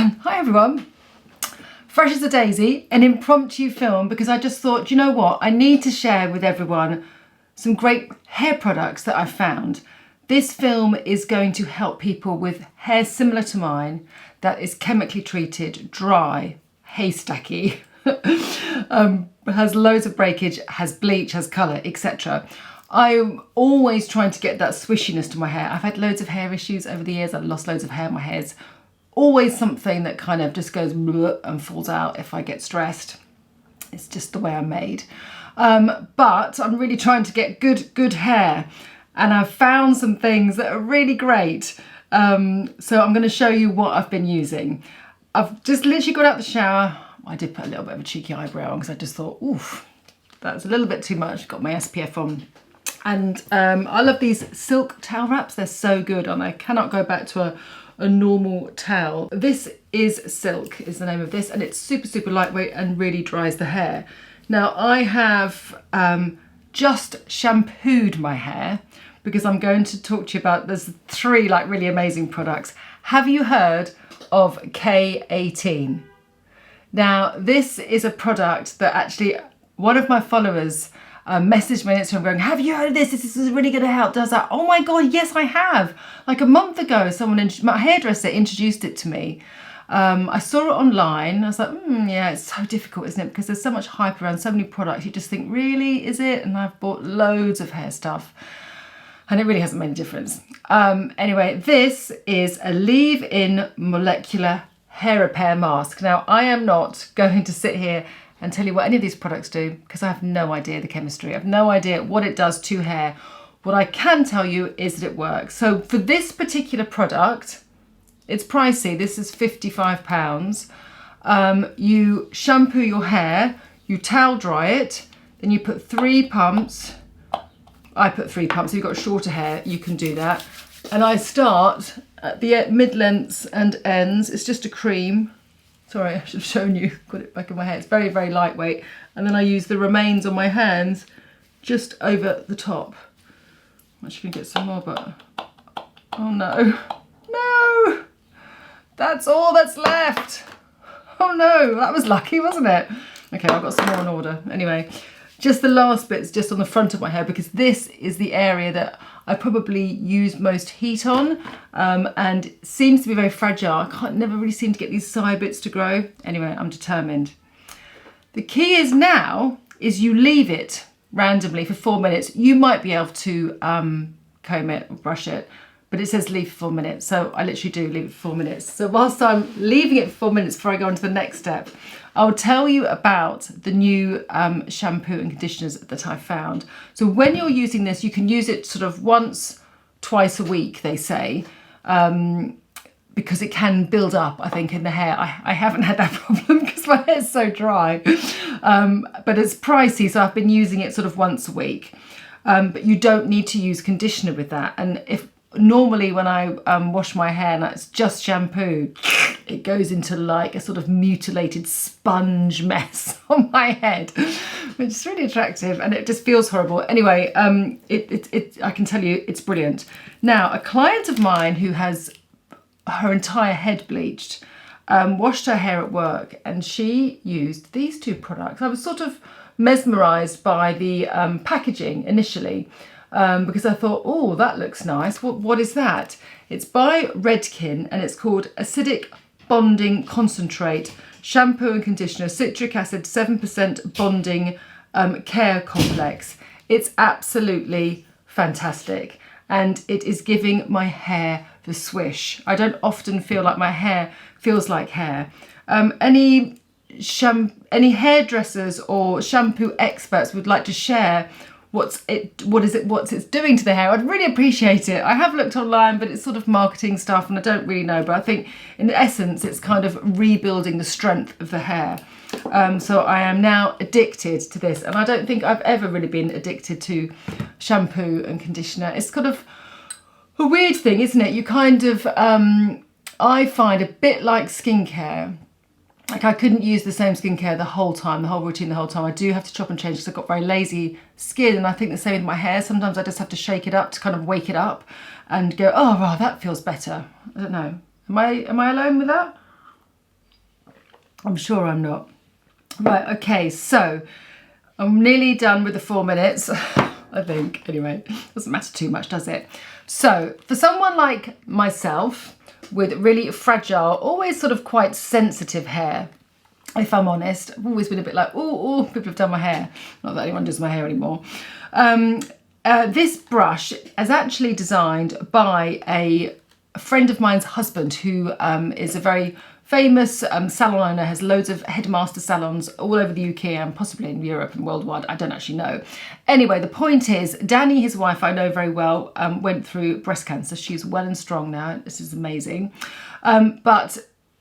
Hi everyone. Fresh as a daisy, an impromptu film because I just thought, you know what, I need to share with everyone some great hair products that I've found. This film is going to help people with hair similar to mine that is chemically treated, dry, haystacky, has loads of breakage, has bleach, has colour, etc. I'm always trying to get that swishiness to my hair. I've had loads of hair issues over the years. I've lost loads of hair. My hair's always something that kind of just goes and falls out if I get stressed. It's just the way I'm made. But I'm really trying to get good hair. And I've found some things that are really great. So I'm going to show you what I've been using. I've just literally got out the shower. I did put a little bit of a cheeky eyebrow on because I just thought, oof, that's a little bit too much. Got my SPF on. And I love these silk towel wraps. They're so good and I cannot go back to a normal towel. This is Silk is the name of this, and it's super lightweight and really dries the hair. Now I have just shampooed my hair because I'm going to talk to you about, there's 3 like really amazing products. Have you heard of K18? Now this is a product that actually one of my followers messaged me on Instagram going, have you heard of this? This is really going to help. Does that? Oh my God, yes I have. Like a month ago, my hairdresser introduced it to me. I saw it online. I was like, yeah, it's so difficult, isn't it? Because there's so much hype around so many products. You just think, really, is it? And I've bought loads of hair stuff and it really hasn't made a difference. Anyway, this is a leave-in molecular hair repair mask. Now, I am not going to sit here and tell you what any of these products do because I have no idea the chemistry. I have no idea what it does to hair. What I can tell you is that it works. So for this particular product, it's pricey. This is £55. You shampoo your hair, you towel dry it, then you put 3 pumps. I put 3 pumps. If you've got shorter hair, you can do that. And I start at the mid-lengths and ends. It's just a cream. Sorry, I should have shown you, got it back in my hair. It's very lightweight. And then I use the remains on my hands just over the top. I'm actually gonna get some more, but, oh no. No, that's all that's left. Oh no, that was lucky, wasn't it? Okay, I've got some more in order. Anyway, just the last bit's just on the front of my hair because this is the area that I probably use most heat on and it seems to be very fragile. I never really seem to get these side bits to grow. Anyway, I'm determined. The key is now is you leave it randomly for 4 minutes. You might be able to comb it or brush it, but it says leave for 4 minutes. So I literally do leave it for 4 minutes. So whilst I'm leaving it for 4 minutes before I go on to the next step, I'll tell you about the new shampoo and conditioners that I found. So when you're using this, you can use it sort of once, twice a week, they say, because it can build up, I think, in the hair. I haven't had that problem because my hair's so dry, but it's pricey, so I've been using it sort of once a week. But you don't need to use conditioner with that. And if normally when I wash my hair and it's just shampoo, it goes into like a sort of mutilated sponge mess on my head, which is really attractive and it just feels horrible. Anyway, I can tell you it's brilliant. Now, a client of mine who has her entire head bleached, washed her hair at work and she used these 2 products. I was sort of mesmerised by the packaging initially. Because I thought, oh, that looks nice. What is that? It's by Redken and it's called Acidic Bonding Concentrate Shampoo and Conditioner, Citric Acid, 7% Bonding Care Complex. It's absolutely fantastic and it is giving my hair the swish. I don't often feel like my hair feels like hair. Any hairdressers or shampoo experts would like to share what's it's doing to the hair, I'd really appreciate it. I have looked online, but it's sort of marketing stuff and I don't really know, but I think in essence, it's kind of rebuilding the strength of the hair. So I am now addicted to this and I don't think I've ever really been addicted to shampoo and conditioner. It's kind of a weird thing, isn't it? You kind of, I find a bit like skincare. Like I couldn't use the same skincare the whole time, the whole routine the whole time. I do have to chop and change because I've got very lazy skin and I think the same with my hair. Sometimes I just have to shake it up to kind of wake it up and go, oh, wow, that feels better. I don't know. Am I alone with that? I'm sure I'm not. Right, okay, so I'm nearly done with the 4 minutes, I think. Anyway, doesn't matter too much, does it? So for someone like myself with really fragile, always sort of quite sensitive hair, if I'm honest, I've always been a bit like, oh, people have done my hair. Not that anyone does my hair anymore. This brush is actually designed by a friend of mine's husband who is a very famous salon owner, has loads of headmaster salons all over the UK and possibly in Europe and worldwide. I don't actually know. Anyway, the point is, Danny, his wife, I know very well, went through breast cancer. She's well and strong now. This is amazing. But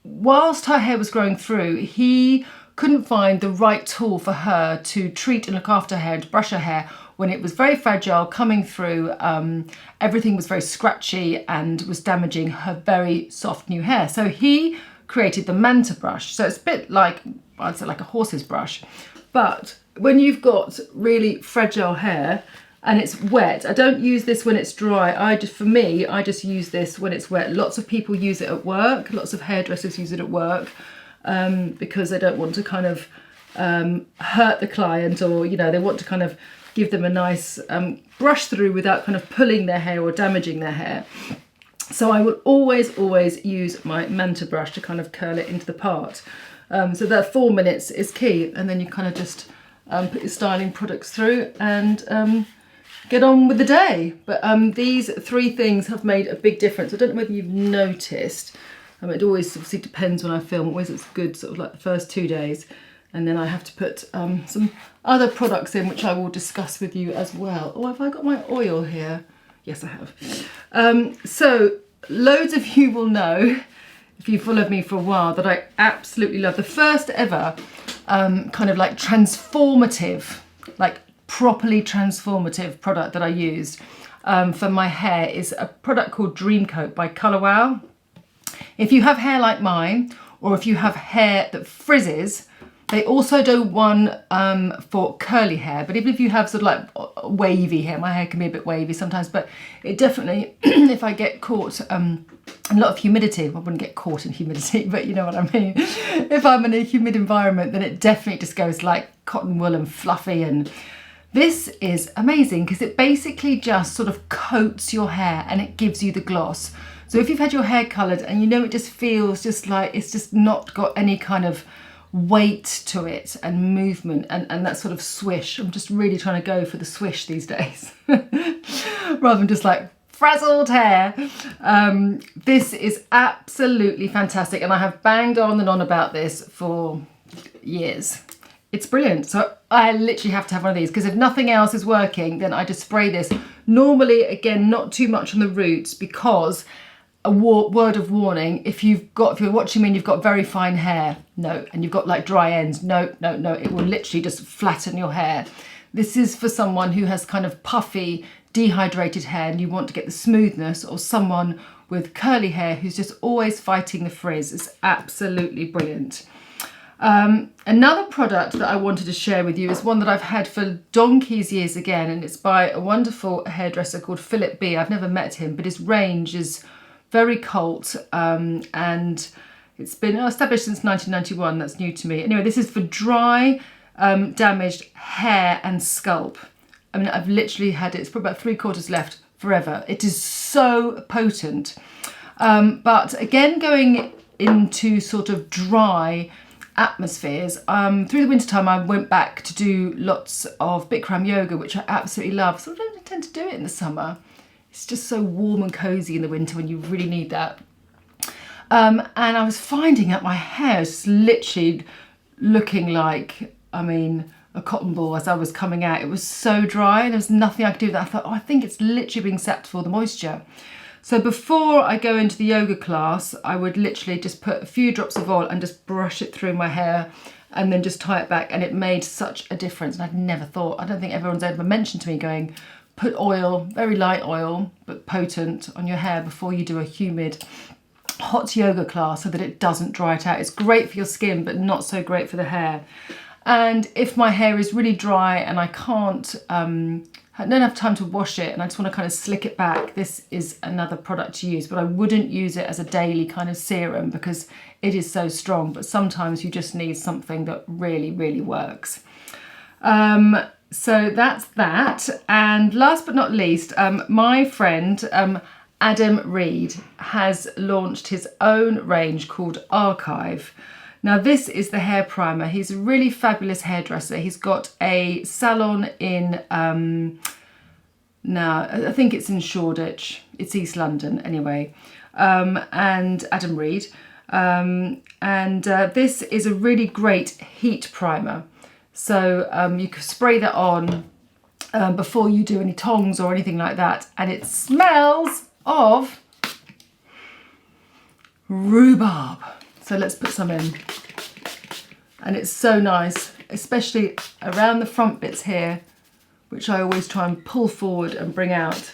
whilst her hair was growing through, he couldn't find the right tool for her to treat and look after her hair and to brush her hair when it was very fragile, coming through. Everything was very scratchy and was damaging her very soft new hair. So he created the Manta brush. So it's a bit like, I'd say like a horse's brush. But when you've got really fragile hair and it's wet, I don't use this when it's dry. For me, I just use this when it's wet. Lots of people use it at work. Lots of hairdressers use it at work because they don't want to kind of hurt the client, or, you know, they want to kind of give them a nice brush through without kind of pulling their hair or damaging their hair. So I will always use my Manta brush to kind of curl it into the part. So that 4 minutes is key, and then you kind of just put your styling products through and get on with the day. But these 3 things have made a big difference. I don't know whether you've noticed. It always obviously depends when I film. Always it's good sort of like the first 2 days, and then I have to put some other products in, which I will discuss with you as well. Oh, have I got my oil here? Yes, I have. So loads of you will know, if you've followed me for a while, that I absolutely love the first ever kind of like transformative, like properly transformative product that I used for my hair is a product called Dream Coat by Colour Wow. If you have hair like mine, or if you have hair that frizzes, they also do one for curly hair. But even if you have sort of like wavy hair, my hair can be a bit wavy sometimes, but it definitely, if I get caught a lot of humidity, I wouldn't get caught in humidity, but you know what I mean. If I'm in a humid environment, then it definitely just goes like cotton wool and fluffy. And this is amazing because it basically just sort of coats your hair and it gives you the gloss. So if you've had your hair coloured and you know it just feels just like it's just not got any kind of weight to it and movement and that sort of swish. I'm just really trying to go for the swish these days rather than just like frazzled hair. This is absolutely fantastic, and I have banged on and on about this for years. It's brilliant. So I literally have to have one of these because if nothing else is working, then I just spray this. Normally, again, not too much on the roots, because a word of warning, if you're watching me and you've got very fine hair, no, and you've got like dry ends, no, it will literally just flatten your hair. This is for someone who has kind of puffy, dehydrated hair and you want to get the smoothness, or someone with curly hair who's just always fighting the frizz. It's absolutely brilliant. Another product that I wanted to share with you is one that I've had for donkey's years again, and it's by a wonderful hairdresser called Philip B. I've never met him, but his range is very cult, and it's been established since 1991. That's new to me. Anyway, this is for dry, damaged hair and scalp. I mean, I've literally had it. It's probably about 3/4 left forever. It is so potent. But again, going into sort of dry atmospheres, through the winter time I went back to do lots of Bikram yoga, which I absolutely love. So I don't tend to do it in the summer. It's just so warm and cozy in the winter when you really need that. And I was finding that my hair is literally looking like, I mean, a cotton ball as I was coming out. It was so dry and there was nothing I could do with that. I thought, oh, I think it's literally being sapped for the moisture. So before I go into the yoga class, I would literally just put a few drops of oil and just brush it through my hair and then just tie it back, and it made such a difference. And I'd never thought, I don't think everyone's ever mentioned to me going, put oil, very light oil, but potent, on your hair before you do a humid, hot yoga class so that it doesn't dry it out. It's great for your skin, but not so great for the hair. And if my hair is really dry and I can't I don't have time to wash it and I just want to kind of slick it back, this is another product to use, but I wouldn't use it as a daily kind of serum because it is so strong, but sometimes you just need something that really, really works. So that's that. And last but not least, my friend Adam Reed has launched his own range called Arkive. Now this is the hair primer. He's a really fabulous hairdresser. He's got a salon in, now I think it's in Shoreditch. It's East London anyway. And Adam Reed. This is a really great heat primer. So you can spray that on before you do any tongs or anything like that. And it smells of rhubarb. So let's put some in. And it's so nice, especially around the front bits here, which I always try and pull forward and bring out.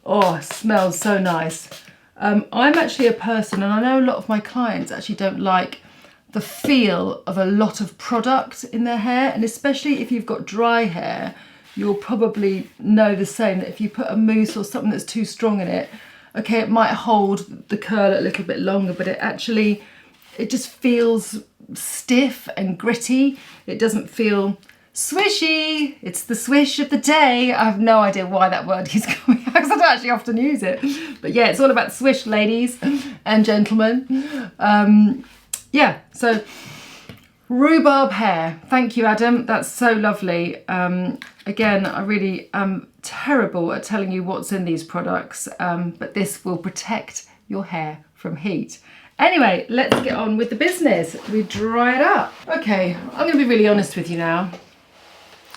Oh, it smells so nice. I'm actually a person, and I know a lot of my clients actually don't like the feel of a lot of product in their hair, and especially if you've got dry hair, you'll probably know the same, that if you put a mousse or something that's too strong in it, okay, it might hold the curl a little bit longer, but it just feels stiff and gritty. It doesn't feel swishy. It's the swish of the day. I have no idea why that word is coming out because I don't actually often use it. But yeah, it's all about swish, ladies and gentlemen. Yeah, so rhubarb hair. Thank you, Adam. That's so lovely. Again, I really am terrible at telling you what's in these products, but this will protect your hair from heat. Anyway, let's get on with the business. We dry it up. Okay, I'm going to be really honest with you now.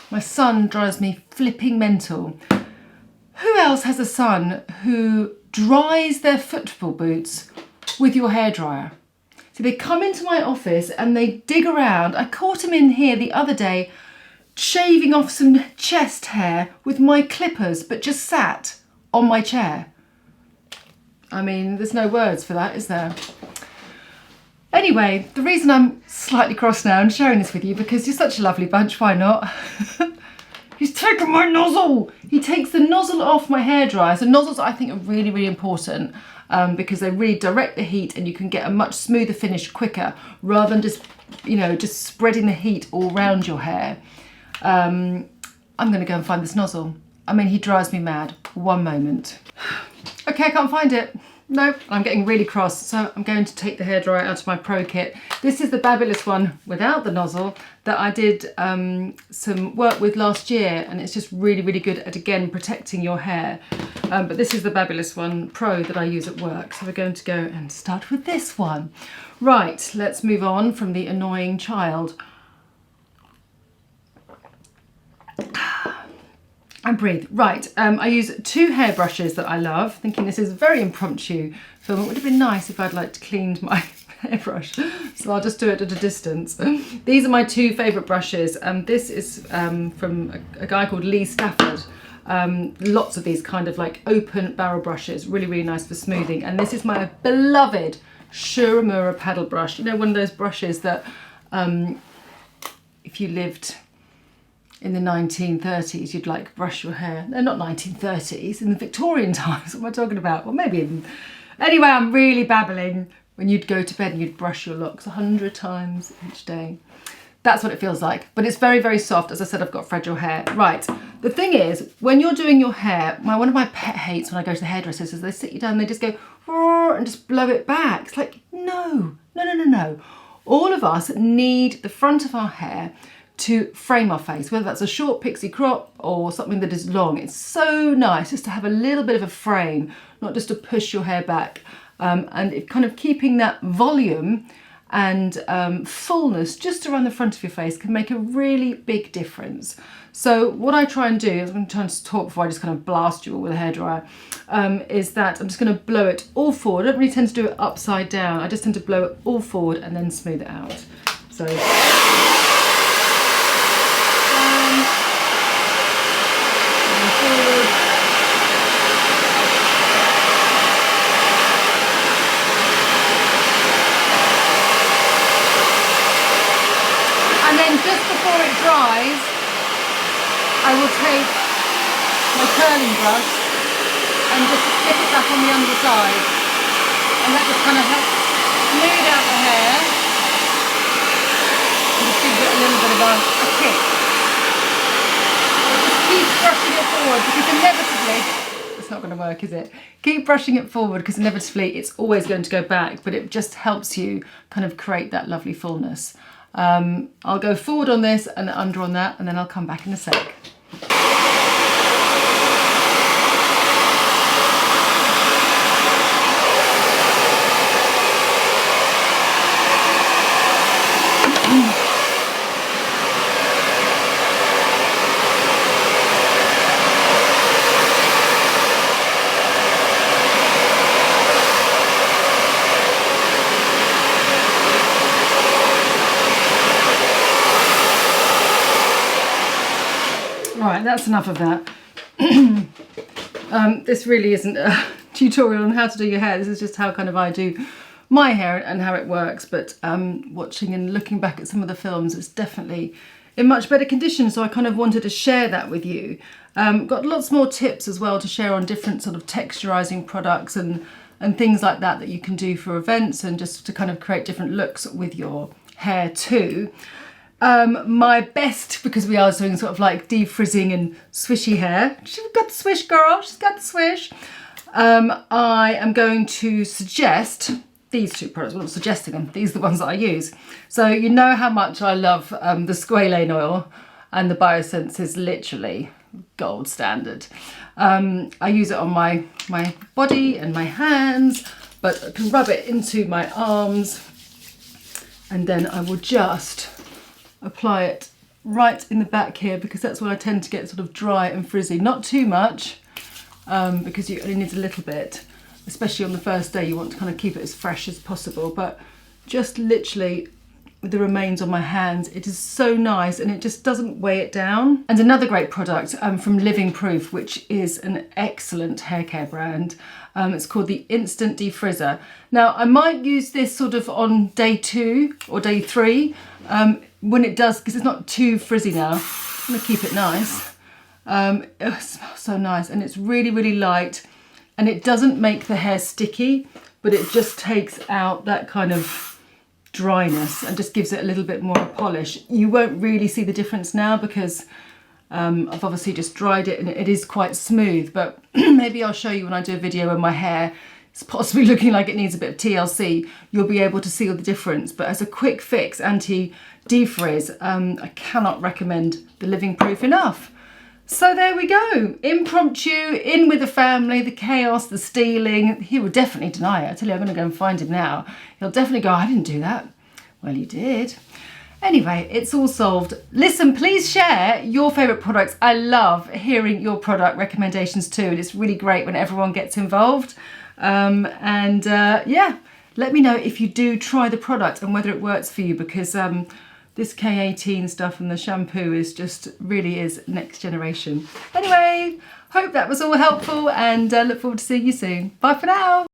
My son drives me flipping mental. Who else has a son who dries their football boots with your hairdryer? So they come into my office and they dig around. I caught him in here the other day shaving off some chest hair with my clippers, but just sat on my chair. I mean, there's no words for that, is there? Anyway, the reason I'm slightly cross now and sharing this with you, because you're such a lovely bunch, why not? He's taken my nozzle! He takes the nozzle off my hairdryer. So nozzles I think are really, really important because they really direct the heat and you can get a much smoother finish quicker rather than just, you know, just spreading the heat all around your hair. I'm going to go and find this nozzle. I mean, he drives me mad. One moment. Okay, I can't find it. No, I'm getting really cross, so I'm going to take the hairdryer out of my Pro kit. This is the Babulous one without the nozzle that I did some work with last year, and it's just really, really good at, again, protecting your hair. But this is the Babulous one Pro that I use at work, so we're going to go and start with this one. Right, let's move on from the annoying child. And breathe. Right, I use two hairbrushes that I love, thinking this is a very impromptu film. It would have been nice if I'd like cleaned my hairbrush, so I'll just do it at a distance. These are my two favourite brushes. This is from a guy called Stafford. Lots of these kind of like open barrel brushes, really, really nice for smoothing. And this is my beloved Uemura paddle brush. You know, one of those brushes that if you lived in the 1930s, you'd like brush your hair. No, not 1930s, in the Victorian times. What am I talking about? Well, maybe even. Anyway, I'm really babbling. When you'd go to bed and you'd brush your locks 100 times each day. That's what it feels like. But it's very, very soft. As I said, I've got fragile hair. Right. The thing is, when you're doing your hair, one of my pet hates when I go to the hairdressers is they sit you down and they just go and just blow it back. It's like, no. All of us need the front of our hair to frame our face, whether that's a short pixie crop or something that is long. It's so nice just to have a little bit of a frame, not just to push your hair back. And it kind of keeping that volume and fullness just around the front of your face can make a really big difference. So what I try and do, is I'm trying to talk before I just kind of blast you all with a hairdryer, is that I'm just going to blow it all forward. I don't really tend to do it upside down. I just tend to blow it all forward and then smooth it out. So. And then just before it dries, I will take curling brush and just flip it back on the underside. And that just kind of helps smooth out the hair and just gives it a little bit of a kick. Just keep brushing it forward because inevitably, it's not going to work, is it? Keep brushing it forward because inevitably it's always going to go back, but it just helps you kind of create that lovely fullness. I'll go forward on this and under on that, and then I'll come back in a sec. Right, that's enough of that. This really isn't a tutorial on how to do your hair. This is just how kind of I do my hair and how it works. But watching and looking back at some of the films, it's definitely in much better condition. So I kind of wanted to share that with you. Got lots more tips as well to share on different sort of texturizing products and things like that you can do for events and just to kind of create different looks with your hair too. My best, because we are doing sort of like de-frizzing and swishy hair. She's got the swish, girl. She's got the swish. I am going to suggest these two products. Well, I'm not suggesting them. These are the ones that I use. So you know how much I love the Squalane Oil, and the Biossance is literally gold standard. I use it on my body and my hands, but I can rub it into my arms, and then I will just apply it right in the back here because that's when I tend to get sort of dry and frizzy. Not too much because you only need a little bit, especially on the first day. You want to kind of keep it as fresh as possible, but just literally with the remains on my hands, it is so nice and it just doesn't weigh it down. And another great product from Living Proof, which is an excellent hair care brand. It's called the Instant De-Frizzer. Now I might use this sort of on day 2 or day 3 when it does, because it's not too frizzy now. I'm gonna keep it nice. It smells so nice and it's really, really light and it doesn't make the hair sticky, but it just takes out that kind of dryness and just gives it a little bit more polish. You won't really see the difference now because I've obviously just dried it and it is quite smooth, but maybe I'll show you when I do a video when my hair is possibly looking like it needs a bit of TLC. You'll be able to see all the difference, but as a quick fix anti-defrizz, I cannot recommend the Living Proof enough. So there we go, impromptu, in with the family, the chaos, the stealing. He will definitely deny it. I tell you, I'm gonna go and find him now. He'll definitely go, I didn't do that. Well, you did. Anyway, it's all solved. Listen, please share your favourite products. I love hearing your product recommendations too. And it's really great when everyone gets involved. Yeah, let me know if you do try the product and whether it works for you, because this K18 stuff and the shampoo is just really is next generation. Anyway, hope that was all helpful and look forward to seeing you soon. Bye for now.